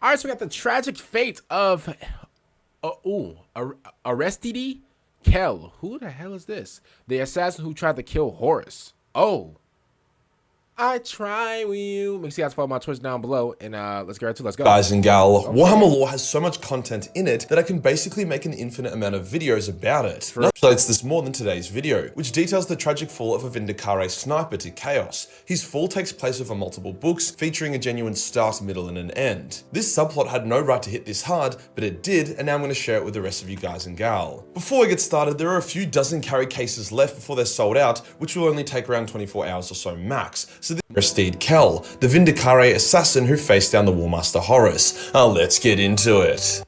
All right, so we got the tragic fate of Eristede Kell. Who the hell is this? The assassin who tried to kill Horus. Oh, I try with you. Make sure you guys follow my Twitch down below, and let's get right to it. Let's go. Guys and gal, Okay. Warhammer lore has so much content in it that I can basically make an infinite amount of videos about it. None relates this more than today's video, which details the tragic fall of a Vindicare sniper to chaos. His fall takes place over multiple books, featuring a genuine start, middle, and an end. This subplot had no right to hit this hard, but it did, and now I'm going to share it with the rest of you guys and gal. Before we get started, there are a few dozen carry cases left before they're sold out, which will only take around 24 hours or so max. So this is Eristede Kell, the Vindicare assassin who faced down the Warmaster Horus. Let's get into it.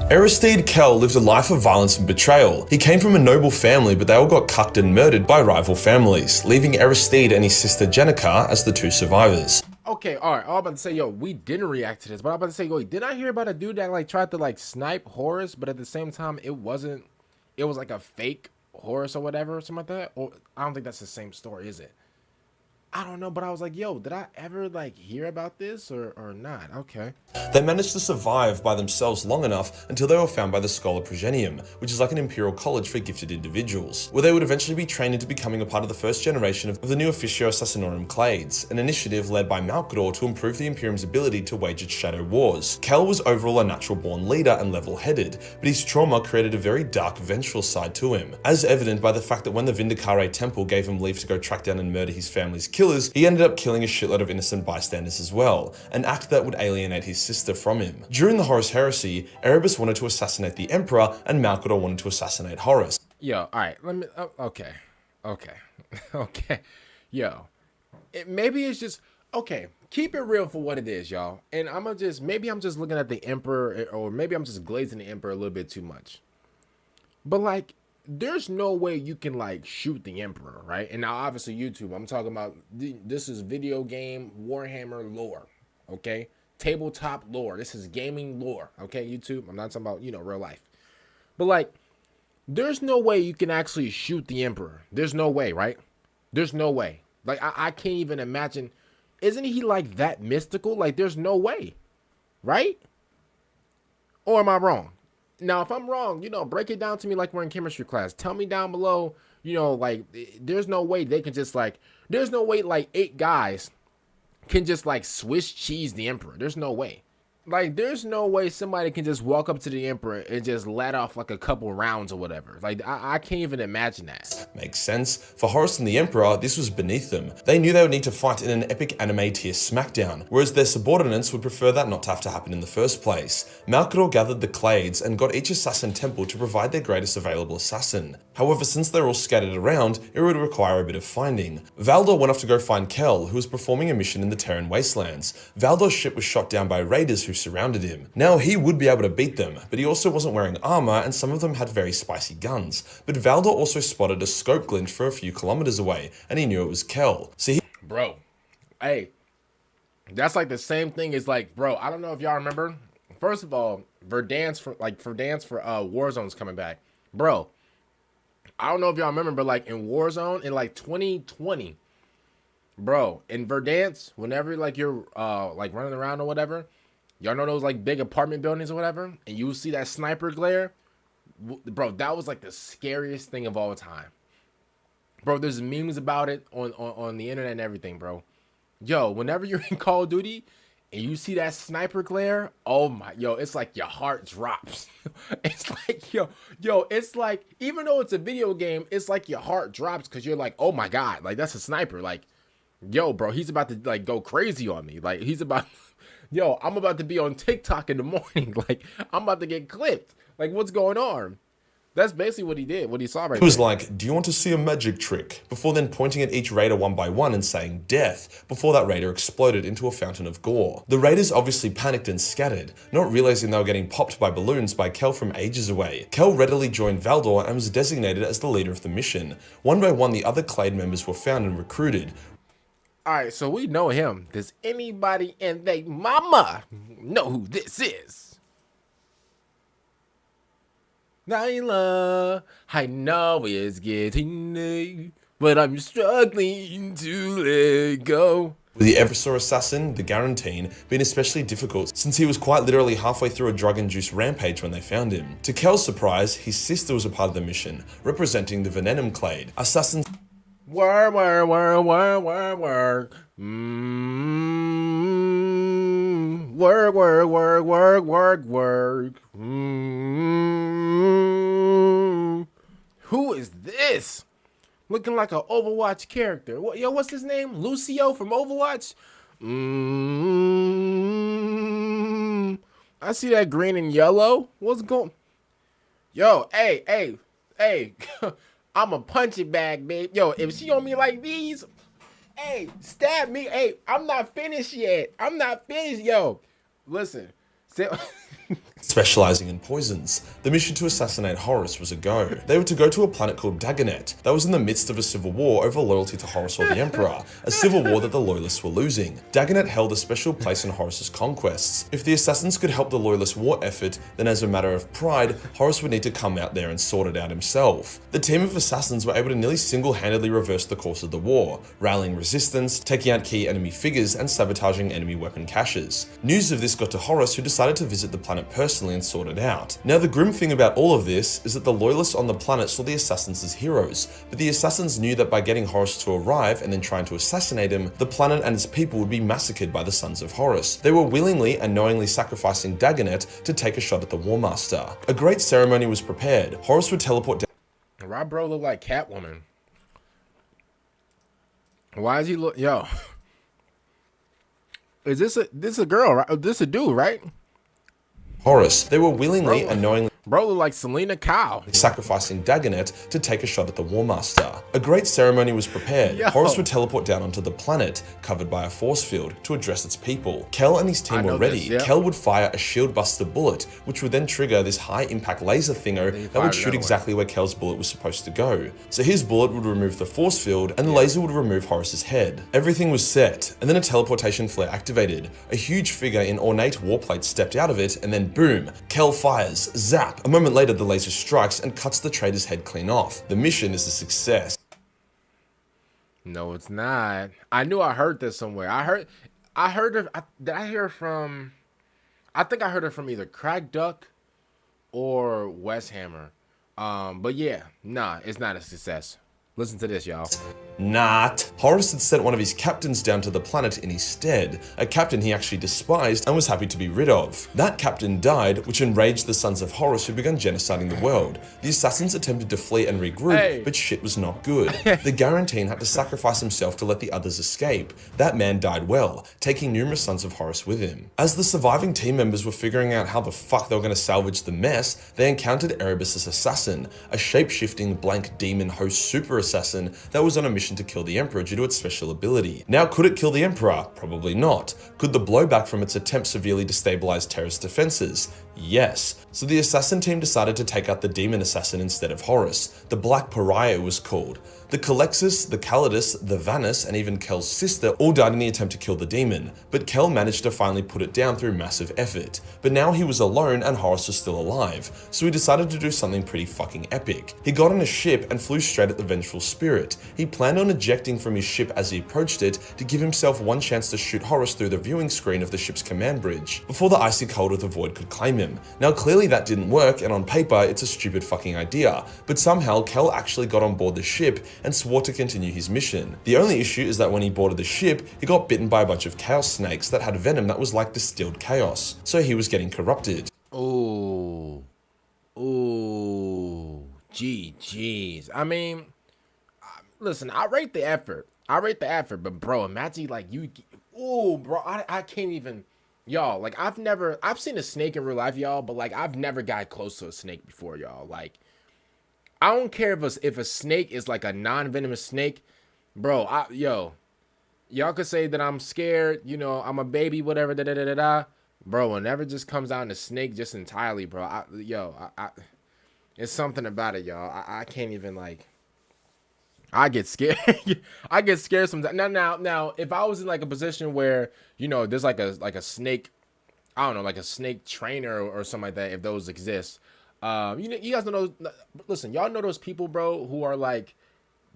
Eristede Kell lived a life of violence and betrayal. He came from a noble family, but they all got cucked and murdered by rival families, leaving Eristede and his sister Jenica as the two survivors. Okay, all right. I was about to say, yo, we didn't react to this, but I was about to say, yo, did I hear about a dude that like tried to like snipe Horus, but at the same time, it was like a fake Horus or whatever, or something like that? Or I don't think that's the same story, is it? I don't know, but I was like, yo, did I ever like hear about this or not? Okay. They managed to survive by themselves long enough until they were found by the Schola Progenium, which is like an Imperial college for gifted individuals, where they would eventually be trained into becoming a part of the first generation of the new Officio Assassinorum Clades, an initiative led by Malcador to improve the Imperium's ability to wage its shadow wars. Kell was overall a natural-born leader and level-headed, but his trauma created a very dark, vengeful side to him, as evident by the fact that when the Vindicare Temple gave him leave to go track down and murder his family's killers, he ended up killing a shitload of innocent bystanders as well, an act that would alienate his sister from him. During the Horus Heresy, Erebus wanted to assassinate the Emperor, and Malcador wanted to assassinate Horus. Yo, all right, let me. Okay. Yo, maybe it's just okay. Keep it real for what it is, y'all. And maybe I'm just looking at the Emperor, or maybe I'm just glazing the Emperor a little bit too much. But like, there's no way you can like shoot the Emperor, right? And now obviously YouTube, I'm talking about this is video game Warhammer lore, okay? Tabletop lore. This is gaming lore, okay? YouTube. I'm not talking about, real life. But like, there's no way you can actually shoot the Emperor. There's no way, right? There's no way. Like I can't even imagine. Isn't he like that mystical? Like there's no way, right? Or am I wrong? Now, if I'm wrong, break it down to me like we're in chemistry class. Tell me down below, like, there's no way they can just, like, there's no way, like, 8 guys can just, like, Swiss cheese the Emperor. There's no way. Like, there's no way somebody can just walk up to the Emperor and just let off, like, a couple rounds or whatever. Like, I can't even imagine that. Makes sense. For Horus and the Emperor, this was beneath them. They knew they would need to fight in an epic anime tier smackdown, whereas their subordinates would prefer that not to have to happen in the first place. Malcador gathered the Clades and got each assassin temple to provide their greatest available assassin. However, since they're all scattered around, it would require a bit of finding. Valdor went off to go find Kell, who was performing a mission in the Terran wastelands. Valdor's ship was shot down by raiders who surrounded him. Now he would be able to beat them, but he also wasn't wearing armor and some of them had very spicy guns. But Valdor also spotted a scope glint for a few kilometers away, and he knew it was Kell. So Bro, hey, that's like the same thing as like, bro, I don't know if y'all remember. First of all, Verdansk for Warzone's coming back. Bro, I don't know if y'all remember, but like in Warzone in like 2020, bro, in Verdansk, whenever like you're like running around or whatever, y'all know those like big apartment buildings or whatever, and you see that sniper glare, bro, that was like the scariest thing of all time. Bro, there's memes about it on the internet and everything, bro. Yo, whenever you're in Call of Duty and you see that sniper glare, oh my, it's like your heart drops. It's like, it's like, even though it's a video game, it's like your heart drops because you're like, oh my God, like that's a sniper. Like, yo, bro, he's about to like go crazy on me. Like he's about, I'm about to be on TikTok in the morning. Like I'm about to get clipped. Like what's going on? That's basically what he did, what he saw right there. He was like, do you want to see a magic trick? Before then pointing at each raider one by one and saying death, before that raider exploded into a fountain of gore. The raiders obviously panicked and scattered, not realizing they were getting popped by balloons by Kell from ages away. Kell readily joined Valdor and was designated as the leader of the mission. One by one, the other Clade members were found and recruited. Alright, so we know him. Does anybody and they mama know who this is? Nyla, I know it's getting late, but I'm struggling to let go. With the Eversor assassin, the Guarantine, being especially difficult since he was quite literally halfway through a drug-induced rampage when they found him. To Kell's surprise, his sister was a part of the mission, representing the Venenum Clade. Assassins Work. Work. Who is this? Looking like an Overwatch character. Yo, what's his name? Lucio from Overwatch? I see that green and yellow. What's going? Yo, hey. I'm a punch it bag, babe. Yo, if she on me like these, hey, stab me. Hey, I'm not finished yet. Yo, listen. specializing in poisons. The mission to assassinate Horus was a go. They were to go to a planet called Dagonet that was in the midst of a civil war over loyalty to Horus or the Emperor, a civil war that the loyalists were losing. Dagonet held a special place in Horus's conquests. If the assassins could help the loyalist war effort, then as a matter of pride, Horus would need to come out there and sort it out himself. The team of assassins were able to nearly single-handedly reverse the course of the war, rallying resistance, taking out key enemy figures, and sabotaging enemy weapon caches. News of this got to Horus, who decided to visit the planet personally and sort it out. Now the grim thing about all of this is that the loyalists on the planet saw the assassins as heroes, but the assassins knew that by getting Horus to arrive and then trying to assassinate him, the planet and its people would be massacred by the sons of Horus. They were willingly and knowingly sacrificing Dagonet to take a shot at the War Master. A great ceremony was prepared. Horus would teleport down. Why bro look like Catwoman? Why is he look? Yo, is this a girl? Right? This a dude, right? Horus. They were willingly and knowingly bro look like Selena Kyle sacrificing Dagonet to take a shot at the War Master. A great ceremony was prepared. Yo. Horus would teleport down onto the planet, covered by a force field, to address its people. Kell and his team were ready. This, yeah. Kell would fire a shield buster bullet, which would then trigger this high impact laser thingo that would shoot exactly where Kell's bullet was supposed to go. So his bullet would remove the force field, and the laser would remove Horus's head. Everything was set, and then a teleportation flare activated. A huge figure in ornate warplate stepped out of it, and then boom, Kell fires, zap. A moment later, the laser strikes and cuts the traitor's head clean off. The mission is a success. No, it's not. I knew I heard this somewhere. I heard it. Did I hear from? I think I heard it from either Crack Duck or West Hammer. But yeah, nah, it's not a success. Listen to this, y'all. Not. Horus had sent one of his captains down to the planet in his stead, a captain he actually despised and was happy to be rid of. That captain died, which enraged the sons of Horus, who began genociding the world. The assassins attempted to flee and regroup, but shit was not good. The Guarantine had to sacrifice himself to let the others escape. That man died well, taking numerous sons of Horus with him. As the surviving team members were figuring out how the fuck they were going to salvage the mess, they encountered Erebus' assassin, a shape-shifting blank demon host super assassin that was on a mission to kill the Emperor due to its special ability. Now, could it kill the Emperor? Probably not. Could the blowback from its attempt severely destabilize Terra's defenses? Yes. So the assassin team decided to take out the demon assassin instead of Horus. The Black Pariah was called. The Calexis, the Calidus, the Vanus, and even Kell's sister all died in the attempt to kill the demon, but Kell managed to finally put it down through massive effort. But now he was alone and Horus was still alive, so he decided to do something pretty fucking epic. He got on a ship and flew straight at the vengeful spirit. He planned on ejecting from his ship as he approached it to give himself one chance to shoot Horus through the viewing screen of the ship's command bridge, before the icy cold of the void could claim him. Now clearly that didn't work, and on paper it's a stupid fucking idea, but somehow Kell actually got on board the ship and swore to continue his mission. The only issue is that when he boarded the ship, he got bitten by a bunch of chaos snakes that had venom that was like distilled chaos, so he was getting corrupted. Ooh, GG's. I mean, listen, I rate the effort, but bro, imagine like you, bro, I can't even, y'all, like I've seen a snake in real life, y'all, but like I've never got close to a snake before, y'all. Like, I don't care if a snake is like a non-venomous snake, bro. Y'all could say that I'm scared, you know, I'm a baby, whatever, bro. Whenever it just comes down to snake, just entirely, bro. It's something about it, y'all. I can't even like. I get scared. I get scared sometimes. Now, if I was in like a position where, you know, there's like a snake, I don't know, like a snake trainer or something like that, if those exist. You guys know those. Listen, y'all know those people, bro, who are like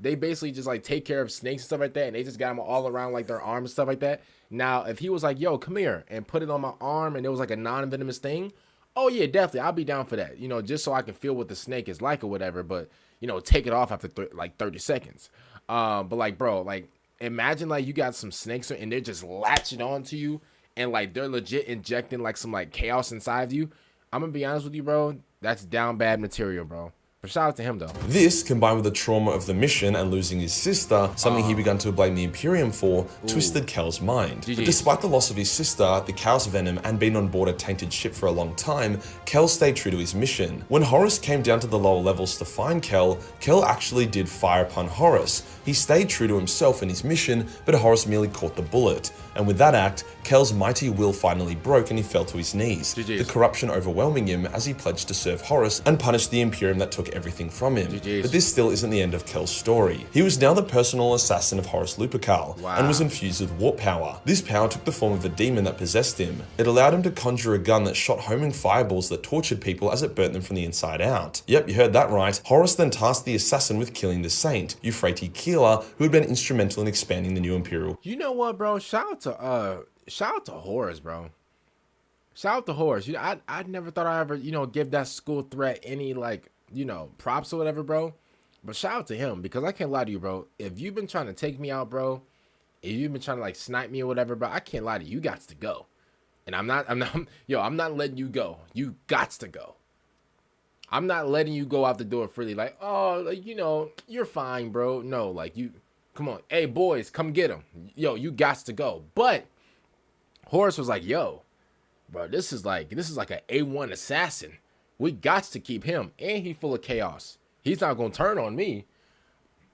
they basically just like take care of snakes and stuff like that, and they just got them all around like their arms and stuff like that. Now, if he was like, yo, come here, and put it on my arm, and it was like a non-venomous thing, oh yeah, definitely, I'll be down for that. You know, just so I can feel what the snake is like or whatever. But you know, take it off after like 30 seconds. But like, bro, like imagine like you got some snakes and they're just latching onto you, and like they're legit injecting like some like chaos inside of you. I'm gonna be honest with you, bro. That's down bad material, bro. But shout out to him, though. This, combined with the trauma of the mission and losing his sister, something he began to blame the Imperium for, twisted Kell's mind. But despite the loss of his sister, the Chaos Venom, and being on board a tainted ship for a long time, Kell stayed true to his mission. When Horus came down to the lower levels to find Kell, Kell actually did fire upon Horus. He stayed true to himself and his mission, but Horus merely caught the bullet. And with that act, Kell's mighty will finally broke and he fell to his knees, the corruption overwhelming him as he pledged to serve Horus and punish the Imperium that took everything from him. But this still isn't the end of Kell's story. He was now the personal assassin of Horus Lupercal, and was infused with warp power. This power took the form of a demon that possessed him. It allowed him to conjure a gun that shot homing fireballs that tortured people as it burnt them from the inside out. Yep, you heard that right. Horus then tasked the assassin with killing the saint, Eristede Kell, who had been instrumental in expanding the new Imperial. You know what, bro? Shout out to Horus, bro. Shout out to Horus. You know, I never thought I'd ever, you know, give that school threat any like, you know, props or whatever, bro. But shout out to him, because I can't lie to you, bro. If you've been trying to take me out, bro, if you've been trying to like snipe me or whatever, bro, I can't lie to you. You got to go. And I'm not letting you go. You got to go. I'm not letting you go out the door freely. Like, oh, like, you know, you're fine, bro. No, like you, come on. Hey, boys, come get him. Yo, you got to go. But Horus was like, yo, bro, this is like an A1 assassin. We got to keep him. And he's full of chaos. He's not going to turn on me.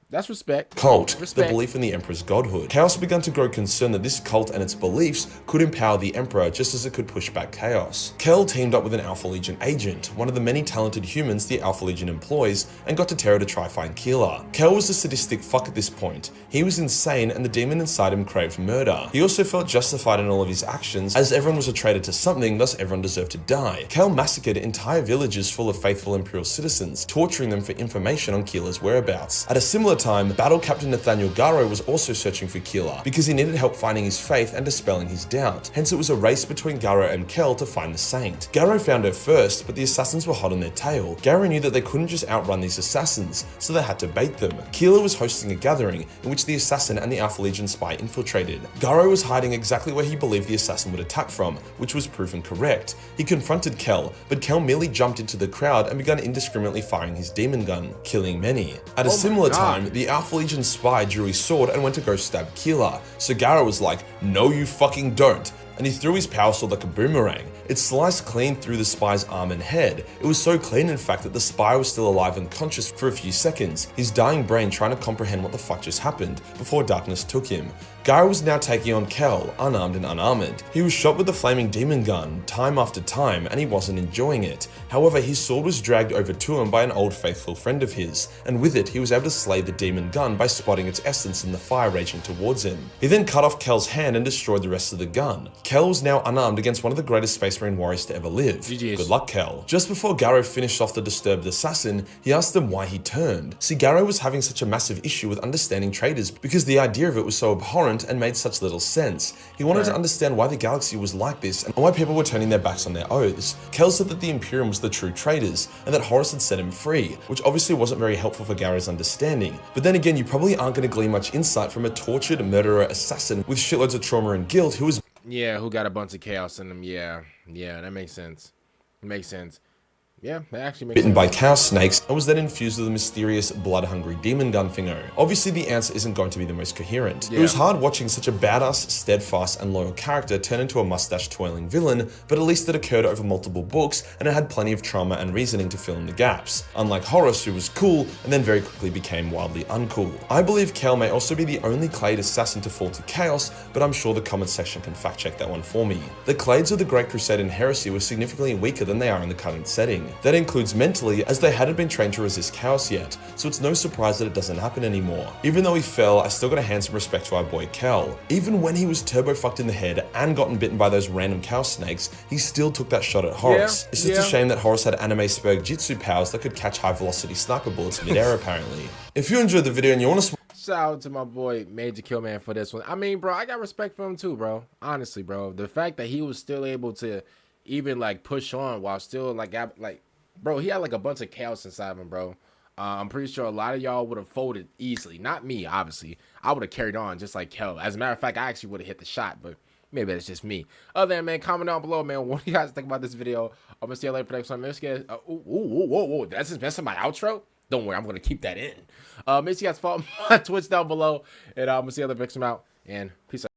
That's respect. Cult, the belief in the Emperor's godhood. Chaos began to grow concerned that this cult and its beliefs could empower the Emperor just as it could push back chaos. Kell teamed up with an Alpha Legion agent, one of the many talented humans the Alpha Legion employs, and got to Terra to try find Kell. Kell was a sadistic fuck at this point. He was insane and the demon inside him craved murder. He also felt justified in all of his actions, as everyone was a traitor to something, thus everyone deserved to die. Kell massacred entire villages full of faithful Imperial citizens, torturing them for information on Keeler's whereabouts. At a similar time, Battle Captain Nathaniel Garrow was also searching for Keeler because he needed help finding his faith and dispelling his doubt. Hence it was a race between Garrow and Kell to find the saint. Garrow found her first, but the assassins were hot on their tail. Garrow knew that they couldn't just outrun these assassins, so they had to bait them. Keeler was hosting a gathering in which the assassin and the Alpha Legion spy infiltrated. Garrow was hiding exactly where he believed the assassin would attack from, which was proven correct. He confronted Kell, but Kell merely jumped into the crowd and began indiscriminately firing his demon gun, killing many. At a similar time, the Alpha Legion spy drew his sword and went to go stab Keeler. So Garrow was like, no you fucking don't. And he threw his power sword like a boomerang. It sliced clean through the spy's arm and head. It was so clean in fact that the spy was still alive and conscious for a few seconds, his dying brain trying to comprehend what the fuck just happened, before darkness took him. Garrow was now taking on Kell, unarmed and unarmored. He was shot with the flaming demon gun, time after time, and he wasn't enjoying it. However, his sword was dragged over to him by an old faithful friend of his, and with it he was able to slay the demon gun by spotting its essence in the fire raging towards him. He then cut off Kell's hand and destroyed the rest of the gun. Kell was now unarmed against one of the greatest Space Marine warriors to ever live. GG's. Good luck, Kell. Just before Garrow finished off the disturbed assassin, he asked them why he turned. See, Garrow was having such a massive issue with understanding traitors because the idea of it was so abhorrent and made such little sense. He wanted to understand why the galaxy was like this and why people were turning their backs on their oaths. Kell said that the Imperium was the true traitors and that Horus had set him free, which obviously wasn't very helpful for Garrow's understanding. But then again, you probably aren't going to glean much insight from a tortured murderer assassin with shitloads of trauma and guilt who was who got a bunch of chaos in them. Yeah, that makes sense. Makes sense. Yeah, that actually makes bitten sense. by chaos snakes and was then infused with a mysterious blood-hungry demon gun thingo. Obviously the answer isn't going to be the most coherent. It was hard watching such a badass, steadfast and loyal character turn into a mustache-twirling villain, but at least it occurred over multiple books and it had plenty of trauma and reasoning to fill in the gaps, unlike Horus, who was cool and then very quickly became wildly uncool. I believe Kell may also be the only clade assassin to fall to chaos, but I'm sure the comment section can fact check that one for me. The clades of the Great Crusade and Heresy were significantly weaker than they are in the current setting. everything. That includes mentally, as they hadn't been trained to resist chaos yet, so it's no surprise that it doesn't happen anymore. Even though he fell, I still gotta hand some respect to our boy Kell. Even when he was turbo fucked in the head and gotten bitten by those random chaos snakes, he still took that shot at Horus. It's just a shame that Horus had anime spurg jitsu powers that could catch high velocity sniper bullets mid-air apparently. If you enjoyed the video and you want to shout out to my boy Majorkill, man, for this one. I mean, bro, I got respect for him too, bro. Honestly, bro, the fact that he was still able to even like push on while still like bro, he had like a bunch of chaos inside of him, bro. I'm pretty sure a lot of y'all would have folded easily. Not me, obviously. I would have carried on just like Kell. As a matter of fact, I actually would have hit the shot, but maybe that's just me. Other than, man, comment down below, man. What do you guys think about this video? I'm gonna see you later for the next one. Let's get whoa. That's just messing my outro. Don't worry, I'm gonna keep that in. Make sure you guys follow my Twitch down below, and I'm gonna see you later for the next one out. And peace out.